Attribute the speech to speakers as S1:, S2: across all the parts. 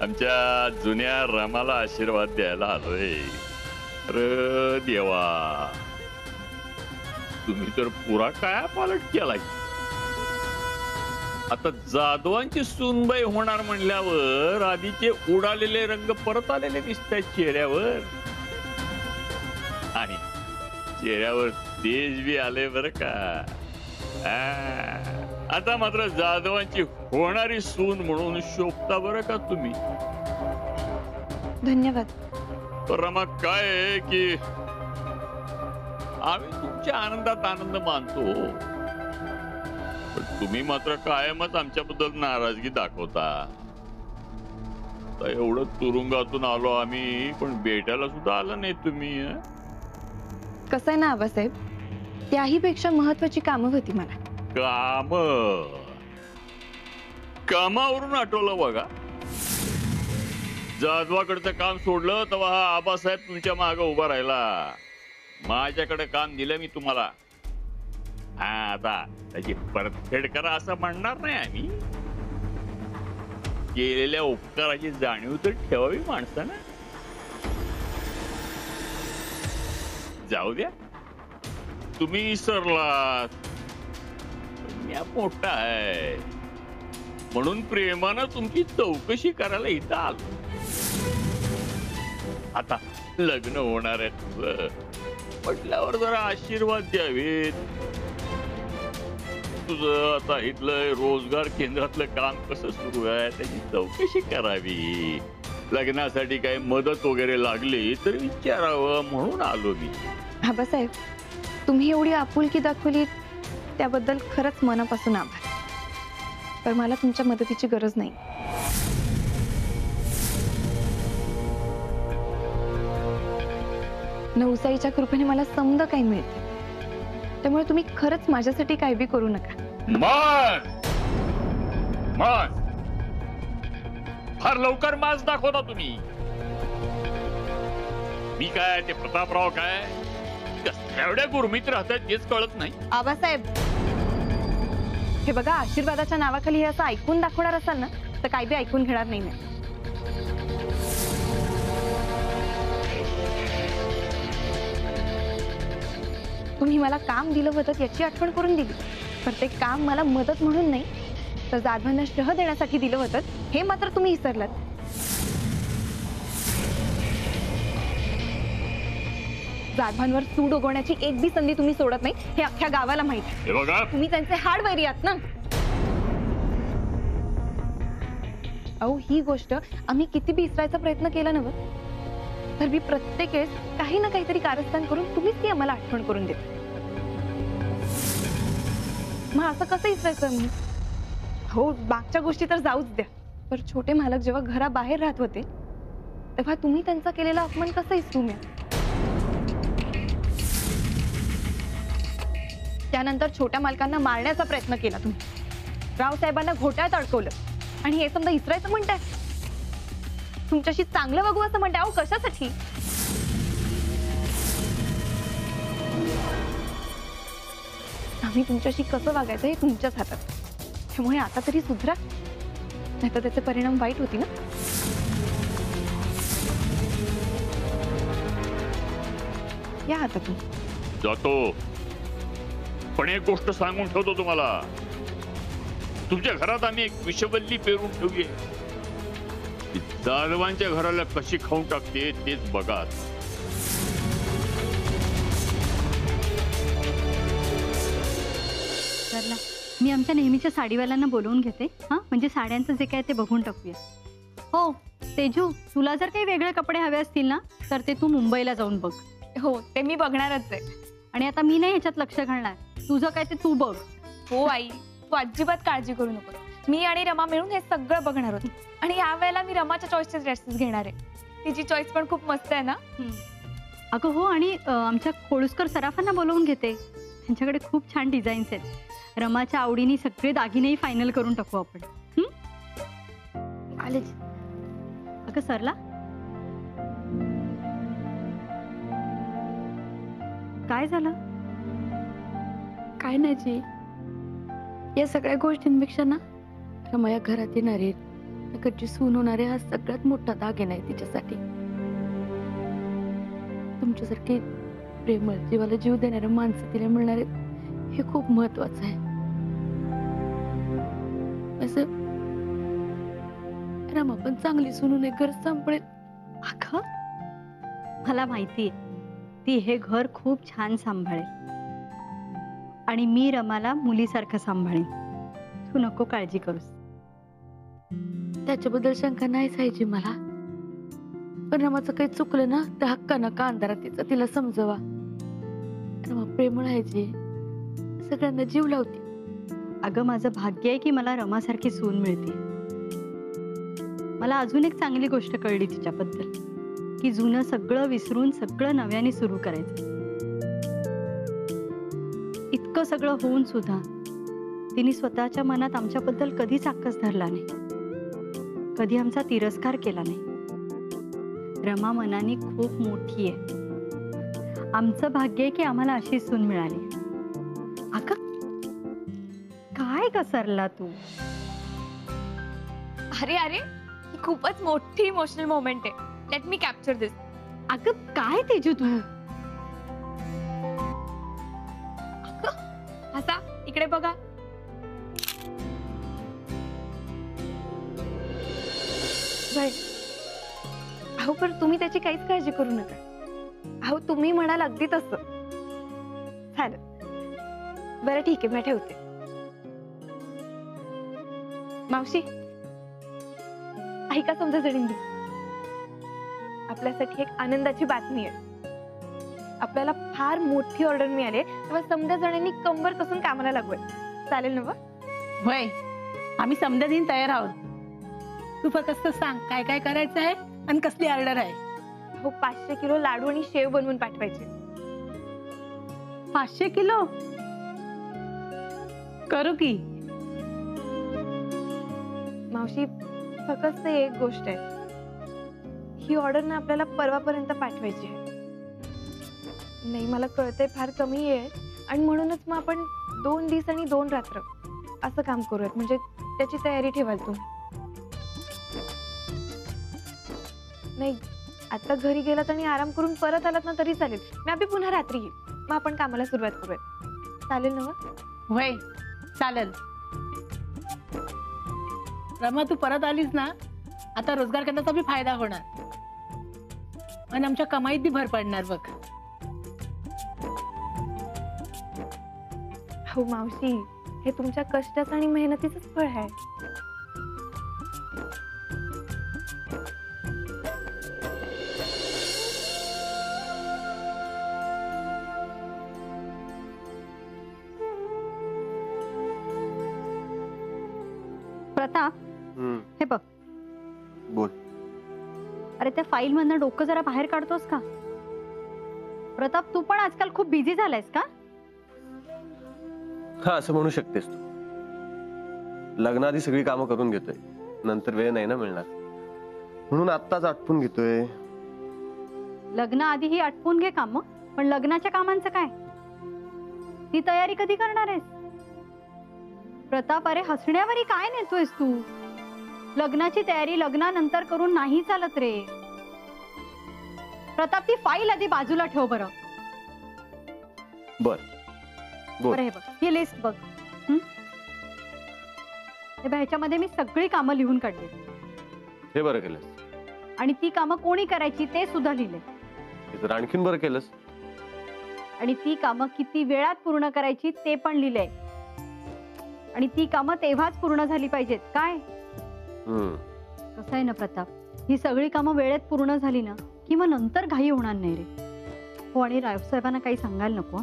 S1: आमच्या जुन्या रमाला आशीर्वाद द्यायला आलोय. अरे देवा, तुम्ही तर पुरा काय पालट केलाय. आता जाधवांची सूनबाई होणार म्हणल्यावर आधीचे उडालेले रंग परत आलेले दिसत आहेत चेहऱ्यावर, आणि चेहऱ्यावर तेज बी आले बर का. आता मात्र जाधवांची होणारी सून म्हणून शोभता बरं का तुम्ही.
S2: धन्यवाद.
S1: रमा काय आहे की आम्ही तुमच्या आनंदात आनंद मानतो, पण तुम्ही मात्र कायमच आमच्याबद्दल नाराजगी दाखवता. एवढं तुरुंगातून आलो आम्ही, पण भेटायला सुद्धा आलं नाही तुम्ही.
S2: कसं आहे ना आबासाहेब, त्याही पेक्षा महत्वाची कामं होती मला.
S1: कामावरून आठवलं बघा. जाधवाकडचं काम सोडलं तेव्हा हा आबासाहेब तुमच्या मागे उभा राहिला. माझ्याकडे काम दिलं मी तुम्हाला. आता त्याची परतफेड करा असं म्हणणार नाही आम्ही. केलेल्या उपकाराची जाणीव तर ठेवावी माणसानं. जाऊ द्या, तुम्ही विसरलात. मोठा आहे म्हणून प्रेमानं तुमची चौकशी करायला इथं आलो. आता लग्न होणार आहे तुझं म्हटल्यावर जरा आशीर्वाद द्यावेत. तुझं आता इथलं रोजगार केंद्रातलं काम कसं सुरू आहे त्याची चौकशी करावी. लग्नासाठी काही मदत वगैरे लागली तर विचारावं म्हणून आलो मी.
S2: आबासाहेब, तुम्ही एवढी आपुलकी दाखवली त्याबद्दल खरंच मनापासून आभार. पण मला तुमच्या मदतीची गरज नाही. नवसाईच्या कृपेने मला समज काही मिळते, त्यामुळे तुम्ही खरंच माझ्यासाठी काही बी करू नका.
S1: फार लवकर माज दाखवता तुम्ही. मी काय ते प्रतापराव काय एवढ्या गुरमीत राहतात तेच कळत नाही.
S2: आबासाहेब, हे बघा, आशीर्वादाच्या नावाखाली हे असं ऐकून दाखवणार असाल ना तर काही बी ऐकून घेणार नाही मी. तुम्ही मला काम दिलं होतं याची आठवण करून दिली, पण ते काम मला मदत म्हणून नाही तर जाधवांना शह देण्यासाठी दिलं होतं हे मात्र तुम्ही विसरलात. जाधवांवर सूड उगवण्याची एक बी संधी तुम्ही सोडत नाही हे अख्ख्या गावाला माहिती. तुम्ही त्यांचे हाडवैरी आहात ना. अहो, ही गोष्ट आम्ही किती बी विसरायचा प्रयत्न केला नव्ह तर मी प्रत्येक वेळेस काही ना काहीतरी कारस्थान करून तुम्हीच ती आम्हाला आठवण करून देता. मग असं कसं विसरायचं मी? हो, बागच्या गोष्टी तर जाऊच द्या, पण छोटे मालक जेव्हा घराबाहेर राहत होते तेव्हा तुम्ही त्यांचा केलेला अपमान कसा विसरू मी? त्यानंतर छोट्या मालकांना मारण्याचा प्रयत्न केला तुम्ही. रावसाहेबांना घोट्यात अडकवलं आणि हे समजा इसरायचं म्हणताय. तुमच्याशी चांगलं वागू असं म्हणताय. अहो, कशासाठी? आम्ही तुमच्याशी कसं वागायचं हे तुमच्याच हातात. त्यामुळे आता तरी सुधरा, नाहीतर त्याचे परिणाम वाईट होती ना. या आता तू
S1: जातो, पण एक गोष्ट सांगून ठेवतो तुम्हाला. तुमच्या घरात आम्ही एक विषवल्ली पेरून ठेवली. जाधवांच्या घराला कशी खाऊन टाकते तेच बघा.
S3: मी आमच्या नेहमीच्या साडीवाल्यांना बोलवून घेते, हा, म्हणजे साड्यांचं जे काय ते बघून टाकूया. हो तेजू, तुला जर काही वेगळे कपडे हवे असतील ना तर ते तू मुंबईला जाऊन बघ.
S2: हो, ते मी बघणारच आहे.
S3: आणि आता मी नाही ह्याच्यात लक्ष घालणार, तुझं काय ते तू बघ.
S2: हो आई, तू अजिबात काळजी करू नको. मी आणि रमा मिळून हे सगळं बघणार होतो. आणि या वेळेला मी रमाच्या चॉईसचे ड्रेसेस घेणार आहे. तिची चॉईस पण खूप मस्त आहे ना.
S3: अगं हो, आणि आमच्या खोळुसकर सराफांना बोलवून घेते. त्यांच्याकडे खूप छान डिझाईन्स आहेत. रमाच्या आवडीने सगळे दागिनेही फायनल करून टाकू आपण. आलेच. अगं सरला, काय झालं?
S4: काय नाही जी, या सगळ्या गोष्टींपेक्षा ना रमा या घरात येणार आहेत मालकाची सून होणारे हा सगळ्यात मोठा दागिना आहे तिच्यासाठी. तुमच्यासारखे प्रेमळ जीवाला जीव देणारे माणसं तिला मिळणारे हे खूप महत्वाचं आहे. असं रमा पण चांगली सून होणे घर सांभाळेल.
S3: अगं मला माहितीये ती हे घर खूप छान सांभाळेल आणि मी रमाला मुलीसारखं सांभाळेन. तू नको काळजी करूस.
S4: त्याच्याबद्दल शंका नाहीच आहे मला. पण रमाचं काही चुकलं ना तर हक्कानं का अंधारात तिचा तिला समजवा. रमा प्रेमळ आहे जी, सगळ्यांना जीव लावते.
S3: अगं माझं भाग्य आहे की मला रमासारखी सून मिळते. मला अजून एक चांगली गोष्ट कळली तिच्याबद्दल की जुनं सगळं विसरून सगळं नव्याने सुरू करायचं. इतकं सगळं होऊन सुद्धा तिने स्वतःच्या मनात आमच्याबद्दल कधीच आक्कस धरला नाही, कधी आमचा तिरस्कार केला नाही. रमा मनाने खूप मोठी आहे. आमचं भाग्य आहे की आम्हाला अशी सून मिळाली. अगं काय घसरला तू?
S2: अरे अरे ही खूपच मोठी इमोशनल मोमेंट आहे. लेट मी कॅप्चर दिस.
S3: अगं काय तेजू तू?
S2: हसा, इकडे बघा. बाय. अहो पण तुम्ही त्याची काहीच काळजी करू नका. अहो तुम्ही म्हणाल अगदी तसं झालं. बरं ठीक आहे, मी ठेवते. मावशी ऐका समजा जणींनी, आपल्यासाठी एक आनंदाची बातमी आहे. आपल्याला फार मोठी ऑर्डर मिळाली, तेव्हा समजा जणांनी कंबर कसून कामाला लागवल. चालेल ना?
S5: होय, आम्ही समजा दिन तयार आहोत. तू फक्त सांग काय काय करायचं आहे आणि कसली ऑर्डर आहे.
S2: हो 500 किलो लाडू आणि शेव बनवून पाठवायचे.
S5: 500 किलो करू की?
S2: मावशी फक्त एक गोष्ट आहे, ही ऑर्डर ना आपल्याला परवापर्यंत पाठवायची आहे. नाही मला कळतंय फार कमी आहे आणि म्हणूनच मग आपण 2 दिवस आणि 2 रात्र असं काम करूयात. म्हणजे त्याची तयारी ठेवाल तुम्ही. नाही आता घरी गेलात आणि आराम करून परत आलात ना तरी चालेल. मी अभि पुन्हा रात्री येईल, मग आपण कामाला सुरुवात करूयात. चालेल ना?
S5: होय चालेल. रमा तू परत आलीस ना, आता रोजगार करण्याचा बी फायदा होणार आणि आमच्या कमाईत बी भर पडणार बघ.
S2: हो मावशी, हे तुमच्या कष्टाचं आणि मेहनतीचंच फळ आहे.
S3: प्रताप हे बघ.
S6: बोल.
S3: अरे त्या फाईल मधनं डोकं जरा बाहेर काढतोस का? प्रताप तू पण आजकाल खूप बिझी झालायस का?
S6: हा असं म्हणू शकतेस तू. लग्नाआधी सगळी कामं करून घेतोय, नंतर वेळ नाही ना मिळणार, म्हणून आत्ताच आटपून घेतोय.
S3: लग्न आधी ही आटपून घे काम, पण लग्नाच्या कामांचं काय? ती तयारी कधी करणार आहेस? प्रताप अरे हसण्यावरी काय नेतोयस तू? लग्नाची तयारी लग्नानंतर करून नाही चालत रे. प्रताप ती फाईल आधी बाजूला ठेव बरं.
S6: बर बोल.
S3: बरं हे बघ, ही लिस्ट बघ. हे बघ, ह्याच्यामध्ये मी सगळी कामं लिहून काढली
S6: हे बरं केलंस.
S3: आणि ती कामं कोणी करायची ते सुद्धा लिहिले.
S6: हे तर आणखीन बरं केलंस.
S3: आणि ती कामं किती वेळात पूर्ण करायची ते पण लिहिलंय. आणि ती कामं तेव्हाच पूर्ण झाली पाहिजेत. काय कसं आहे ना प्रताप, ही सगळी कामं वेळेत पूर्ण झाली ना की मग नंतर घाई होणार नाही रे. हो आणि रावसाहेबांना काही सांगायला नको,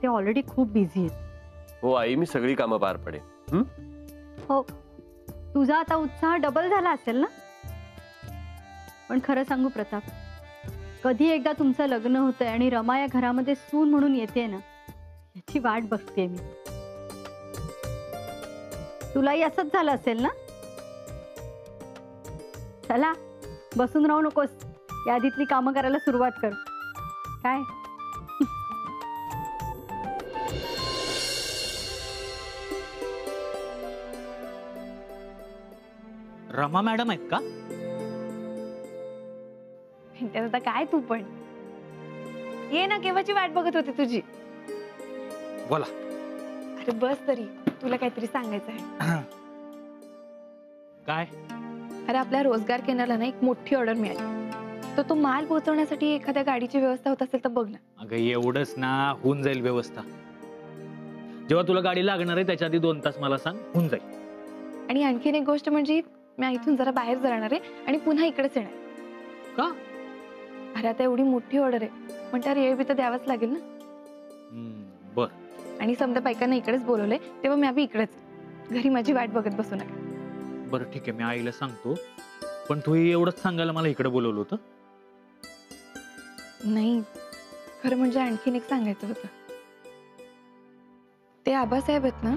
S3: ते ऑलरेडी खूप बिझी आहेत.
S6: हो आई, मी सगळी कामं पार पडेन.
S3: हो तुझा आता उत्साह डबल झाला असेल ना. पण खरं सांगू प्रताप, कधी एकदा तुमचं लग्न होतंय आणि रमा या घरामध्ये सून म्हणून येते ना, याची वाट बघते मी. तुलाही असंच झालं असेल ना. चला बसून राहू नकोस, यादीतली कामं करायला सुरुवात कर. काय
S7: रमा मॅडम आहेत का?
S2: त्यात आता काय तू पण ये ना, केव्हाची वाट बघत होते तुझी.
S7: बोला.
S2: अरे बस तरी, तुला काहीतरी सांगायचं आहे.
S7: काय?
S2: अरे आपल्या रोजगार केंद्राला ना एक मोठी ऑर्डर मिळाली, तर तो माल पोहोचवण्यासाठी एखाद्या गाडीची व्यवस्था होत असेल तर बघ ना.
S7: अगं एवढंच ना, होऊन जाईल व्यवस्था. जेव्हा तुला गाडी लागणार आहे त्याच्या आधी 2 तास मला सांग, होऊन जाईल.
S2: आणि आणखीन एक गोष्ट म्हणजे मी इथून जरा बाहेर जाणार आहे आणि पुन्हा इकडेच येणार.
S7: का?
S2: अरे आता एवढी मोठी ऑर्डर आहे, पण त्या रेल्वे तर द्यावाच लागेल ना.
S7: बर.
S2: आणि समजा बायकांना इकडेच बोलवलंय, तेव्हा मी अभि इकडेच. घरी माझी वाट बघत बसू नका.
S7: बरं ठीक आहे, मी आईला सांगतो. पण तू एवढंच सांगायला मला इकडे बोलवलं होतं?
S2: नाही, खरं म्हणजे आणखीन एक सांगायचं होतं. ते आबासाहेब आहेत ना,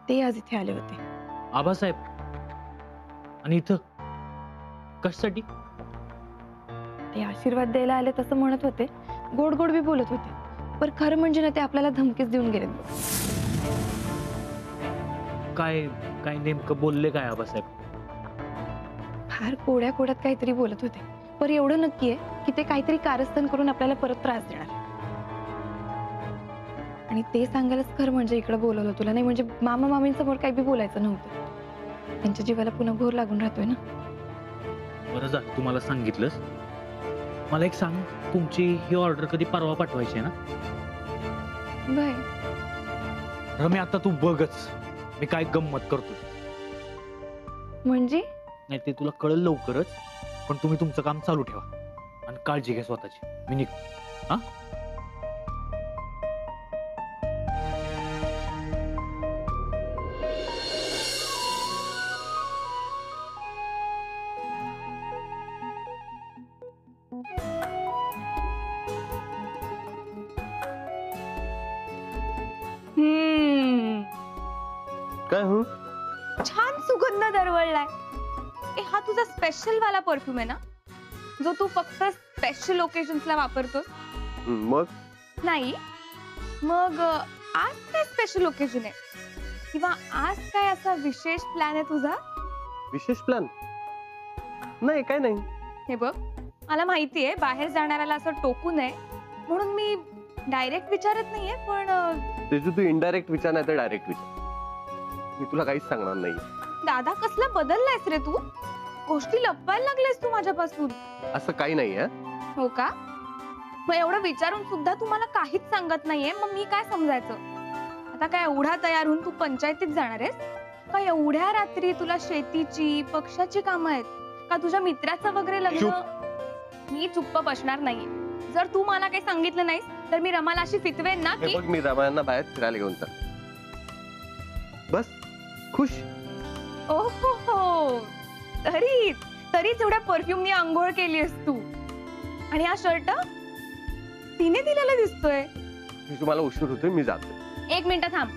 S2: ते आज इथे आले होते.
S7: आबासाहेब? आणि इथं कशासाठी?
S2: ते आशीर्वाद द्यायला आले तसं म्हणत होते, गोड गोड बी बोलत होते. पण खरं म्हणजे ना, ते आपल्याला धमकीच देऊन गेले.
S7: काय काय नेमकं बोलले काय आबासाहेब?
S2: फार कोड्या कोड्यात काहीतरी बोलत होते, पण एवढं नक्की आहे की ते काहीतरी कारस्थान करून आपल्याला परत त्रास देणार. आणि ते सांगायलाच खरं म्हणजे इकडे बोलवलं तुला, नाही म्हणजे मामा मामींसमोर काही बी बोलायचं नव्हतं. त्यांच्या जीवाला पुन्हा घोर लागून राहतोय ना.
S7: बरं झालं तुम्हाला सांगितलंस. मला एक सांग, तुमची ही ऑर्डर कधी परवा पाठवायची आहे ना?
S2: बाय.
S7: रम्या आता तू बघच मी काय गंमत करतो.
S2: म्हणजे
S7: नाही ते तुला कळलं लवकरच. पण तुम्ही तुमचं काम चालू ठेवा आणि काळजी घ्या स्वतःची. मी निघतो. हा?
S6: काय हो?
S2: छान सुगंध दरवळलाय. हा तुझा स्पेशल वाला परफ्यूम आहे ना, जो तू फक्त स्पेशल ओकेजन्सला वापरतोस?
S6: मग
S2: नाही, मग आज काय स्पेशल ओकेजन आहे, किंवा आज काय असा विशेष प्लॅन आहे तुझा?
S6: विशेष प्लॅन नाही, काय नाही.
S2: हे बघ, मला माहितीये बाहेर जाणाऱ्याला असं टोकू नये, म्हणून मी डायरेक्ट विचारत नाहीये. पण
S6: तेजू, तू इनडायरेक्ट विचार नाही तर डायरेक्ट विचार. मी तुला काहीच सांगणार नाही.
S2: दादा कसला बदललायस रे तू? गोष्टी लपवायला लागलेस तू माझ्यापासून.
S6: असं काही नाही.
S2: हो का? मग एवढं विचारून सुद्धा तुम्हाला काहीच सांगत नाहीये, मग मी काय समजायचं? आता काय एवढा तयार होऊन तू पंचायतीत जाणार आहेस का? एवढ्या रात्री तुला शेतीची पक्षाची कामं आहेत का? तुझ्या मित्राचं वगैरे लग्न? मी चुप्प बसणार नाहीये. जर तू मला काही सांगितलं नाहीस तर मी रमाला अशी फितवेन ना की.
S6: बघ, मी रमायांना बाहेर फिरायला घेऊन चाल. बस खुश.
S2: ओहो हो, तरीच एवढ्या परफ्यूमनी आंघोळ केली आहेस तू. आणि हा शर्ट तिने दिलेला दिसतोय.
S6: तुम्हाला उशीर होतोय, मी जातो.
S2: 1 मिनिट थांब.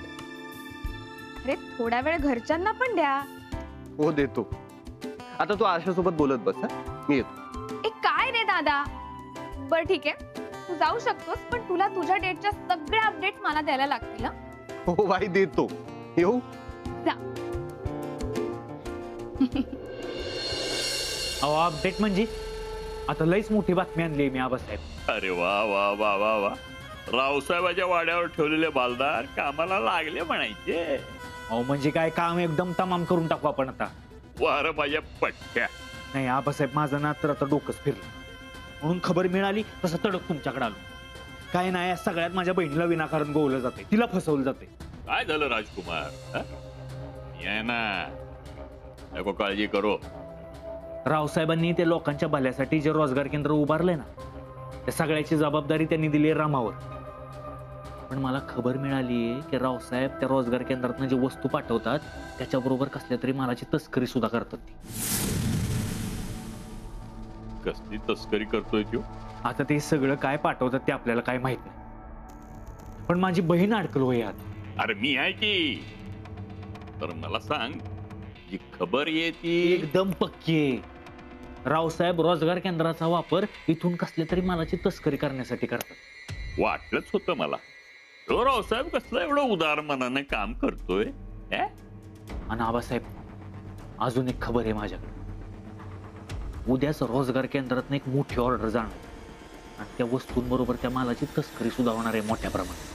S2: अरे थोडा वेळ घरच्यांना पण द्या.
S6: हो देतो. आता तू आशासोबत बोलत बस. मी येतो.
S2: काय रे दादा? बर ठीक आहे, तू जाऊ शकतोस, पण तुला तुझ्या डेटच्या सगळ्या अपडेट्स मला द्यायला लागतील.
S6: हो बाई, देतो. येऊ?
S2: जा.
S7: अहो अपडेट म्हणजे आता लईच मोठी बातमी आणली मी आबासाहेब.
S1: अरे वा वा वा वा वा, रावसाहेबाच्या वाड्यावर ठेवलेले बालदार कामाला लागले म्हणायचे.
S7: अहो म्हणजे काय, काम एकदम तमाम करून टाकू आपण आता.
S1: वार माझ्या पट्ट्या.
S7: नाही आबासाहेब, माझं ना तर आता डोकंच फिरलं. म्हणून खबर मिळाली तसं तडक तुमच्याकडे आलो. काय नाही, सगळ्यात माझ्या बहिणीला विनाकारण गोवलं जाते, तिला फसवलं जाते.
S1: काय झालं राजकुमार? ये ना, नको काळजी करू.
S7: रावसाहेबांनी ते लोकांच्या भल्यासाठी जे रोजगार केंद्र उभारलंय ना, त्या सगळ्याची जबाबदारी त्यांनी दिली रामावर. पण मला खबर मिळाली की रावसाहेब त्या रोजगार केंद्रातून जे वस्तू पाठवतात त्याच्याबरोबर कसल्या तरी मालाची तस्करी सुद्धा करतात.
S1: कसली तस्करी करतोय तू?
S7: आता ते सगळं काय पाठवतात ते आपल्याला काय माहित नाही, पण माझी बहीण अडकलो यात.
S1: अरे मी आहे की. तर मला सांग, जी खबर येते
S7: एकदम पक्की आहे. रावसाहेब रोजगार केंद्राचा वापर इथून कसल्या तरी मालाची तस्करी करण्यासाठी करतात.
S1: वाटलंच होतं मला. तो रावसाहेब कसलं एवढं उदार मनाने काम करतोय.
S7: आणि आबासाहेब, अजून एक खबर आहे माझ्याकडे. उद्याच रोजगार केंद्रात एक मोठी ऑर्डर जाणार आणि त्या वस्तूंबरोबर त्या मालाची तस्करी सुद्धा होणार आहे मोठ्या प्रमाणात.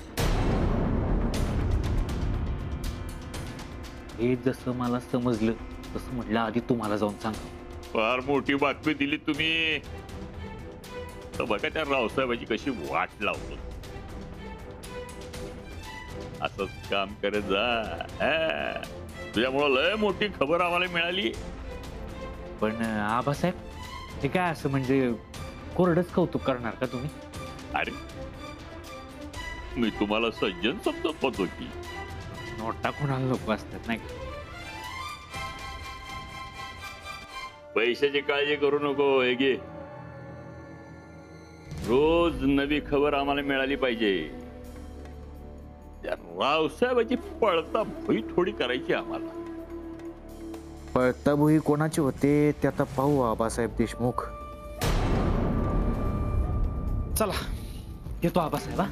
S7: हे जसं मला समजलं तसं म्हटलं आधी तुम्हाला जाऊन सांगा.
S1: फार मोठी बातमी दिली तुम्ही. तर बघा त्या रावसाहेबाची कशी वाट लावतो. असंच काम करत जा. हा. तुझ्यामुळं लय मोठी खबर आम्हाला मिळाली.
S7: पण आबासाहेब ते काय असं म्हणजे कोरडच कौतुक करणार का तुम्ही?
S1: अरे मी तुम्हाला सज्जन समजत होतो की.
S7: नोटा कोणाला लोक असतात नाही का?
S1: पैशाची काळजी करू नको. हे घे. रोज नवी खबर आम्हाला मिळाली पाहिजे. त्या रावसाहेबाची पळता भुई थोडी करायची आम्हाला.
S7: पळताभुई कोणाचे होते ते आता पाहू आबासाहेब देशमुख. चला येतो आबासाहेब. हा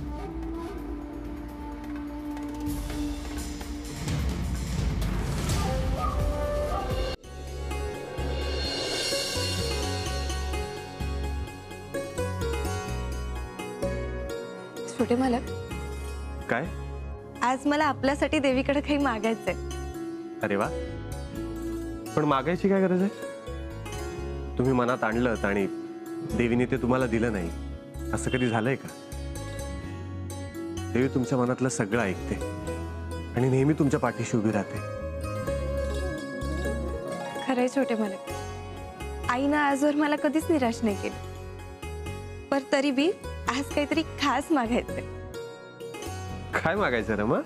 S2: छोटे मालक,
S6: काय?
S2: आज मला आपल्यासाठी देवीकडे काही मागायचंय.
S6: अरे वा, पण मागायची काय गरज आहे? तुम्ही मनात आणलं आणि देवीने ते तुम्हाला दिलं नाही, असं कधी झालंय का? देवी तुमच्या मनातलं सगळं ऐकते आणि नेहमी तुमच्या पाठीशी उभी राहते.
S2: खरंय छोटे मालक, आईनं आजवर मला कधीच निराश नाही केली. पण तरी बी आज काहीतरी खास मागायचंय.
S6: काय मागायचं रमा?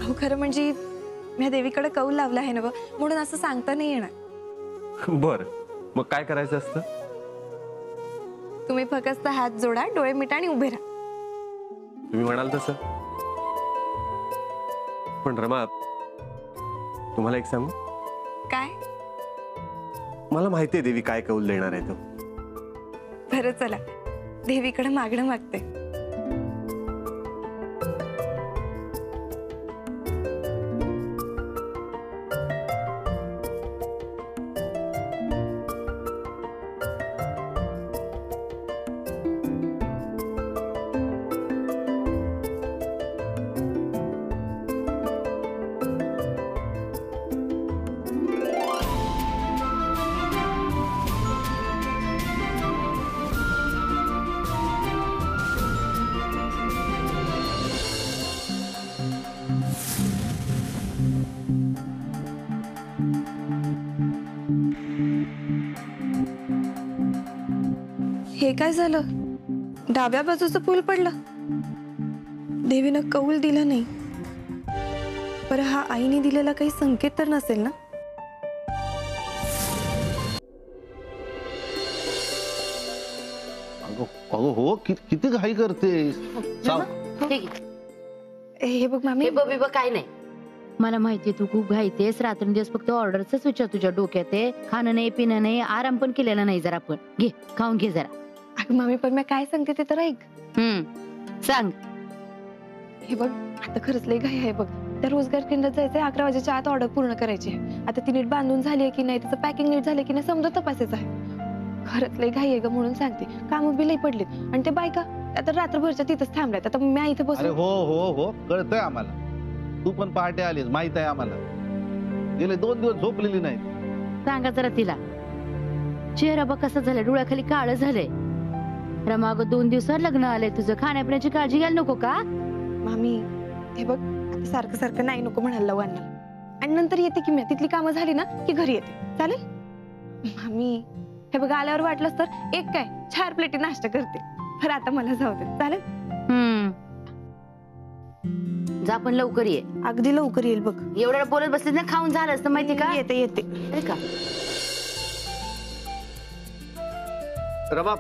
S2: अहो खरं म्हणजे मी देवीकडे कौल लावला आहे ना गं, म्हणून असं सांगता नाही येणार.
S6: बर, मग काय करायचं असतं?
S2: तुम्ही फक्त हात जोडा, डोळे मिटा आणि उभे राहा.
S6: तुम्ही म्हणाल तसं. पण रमा, तुम्हाला एक सांगू?
S2: काय?
S6: मला माहितीये देवी काय कौल देणार आहे तो.
S2: बरं चला, देवीकडे मागणं मागते. हे काय झालं? डाव्या बाजूचं पूल पडलं. देवीनं कौल दिलं नाही. पर हा आईने दिलेला काही संकेत तर नसेल ना?
S8: अगं हो, किती घाई करते.
S2: हे बघ मामी,
S4: काय नाही. मला माहितीये तू खूप घाईतेस. रात्रंदिवस फक्त ऑर्डरच विचार तुझ्या डोक्यात आहे. खाणं नाही, पिणं नाही, आराम पण केलेला नाही. जरा पण घे, खाऊन घे जरा.
S2: अगं मामी, पण मी काय सांगते ते तर ऐक.
S4: सांग.
S2: हे बघ, आता खरंच लय घाई आहे बघ. त्या रोजगार केंद्रात जायचंय. 11 वाजेच्या आत ऑर्डर पूर्ण करायची आहे. आता ती नीट बांधून झाली आहे की नाही, त्याचं पॅकिंग नीट झालं की नाही समजा तपासायचं आहे. खरंच लय घाई आहे ग, म्हणून सांगते. कामं बी लई पडलीत आणि ते बायका आता रात्रभरच्या तिथंच थांबल्यात. आता मी इथं
S8: अरे
S2: बसून.
S8: हो हो हो, कळतंय आम्हाला. तू पण पहाटे आलीस, माहित आहे आम्हाला. गेले 2 दिवस झोपलेली नाही.
S4: सांगा जरा तिला. चेहरा बघ कसा झालाय, डोळ्याखाली काळ झालंय. रमा अगं 2 दिवसात लग्न आलंय तुझं. खाण्यापिण्याची काळजी घ्यायला नको का?
S2: मामी हे बघ, आता सारखं सारखं नाही नको म्हणायला लावू अण्णा. आणि नंतर येते की मी तिथली कामं झाली ना की घरी येते. चालेल मामी? हे बघ, आल्यावर वाटलंच तर एक काय 4 प्लेटी नाश्ता करते. तर आता मला जाऊ दे. चालेल?
S4: जा पण लवकर ये.
S2: अगदी लवकर येईल बघ.
S4: एवढ्या बोलत बसलीस ना, खाऊन झालं असतं माहिती का?
S2: येते येते.
S4: अरे का
S6: रमा,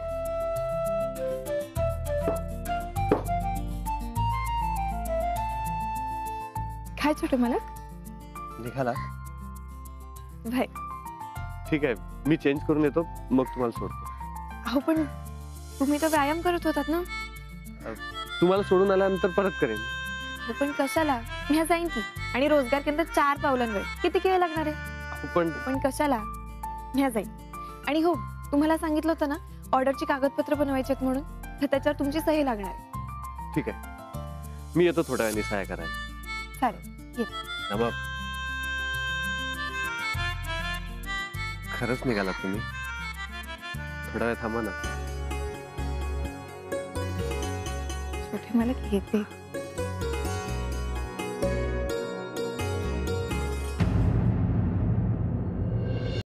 S2: काय छोटे मला
S6: निघाला?
S2: भाई
S6: ठीक आहे, मी चेंज करून येतो, मग तुम्हाला सोडतो.
S2: अहो पण तुम्ही तर व्यायाम करत होतात ना?
S6: तुम्हाला सोडून आल्यानंतर परत करेन.
S2: हो पण कशाला? मी जाईन की. आणि रोजगार केंद्र 4 पावलांवर किती वेळ लागणार आहे? पण कशाला ह्या जाईल. आणि हो, तुम्हाला सांगितलं होतं ना ऑर्डरची कागदपत्र बनवायची आहेत म्हणून, तर त्याच्यावर तुमची सही लागणार आहे.
S6: ठीक आहे, मी येतो थोड्या वेळाने सहाय्य करायला.
S2: चालेल.
S6: मग खरंच निघालात तुम्ही? थोडा वेळ थांबा ना.
S2: छोटे मला घेते.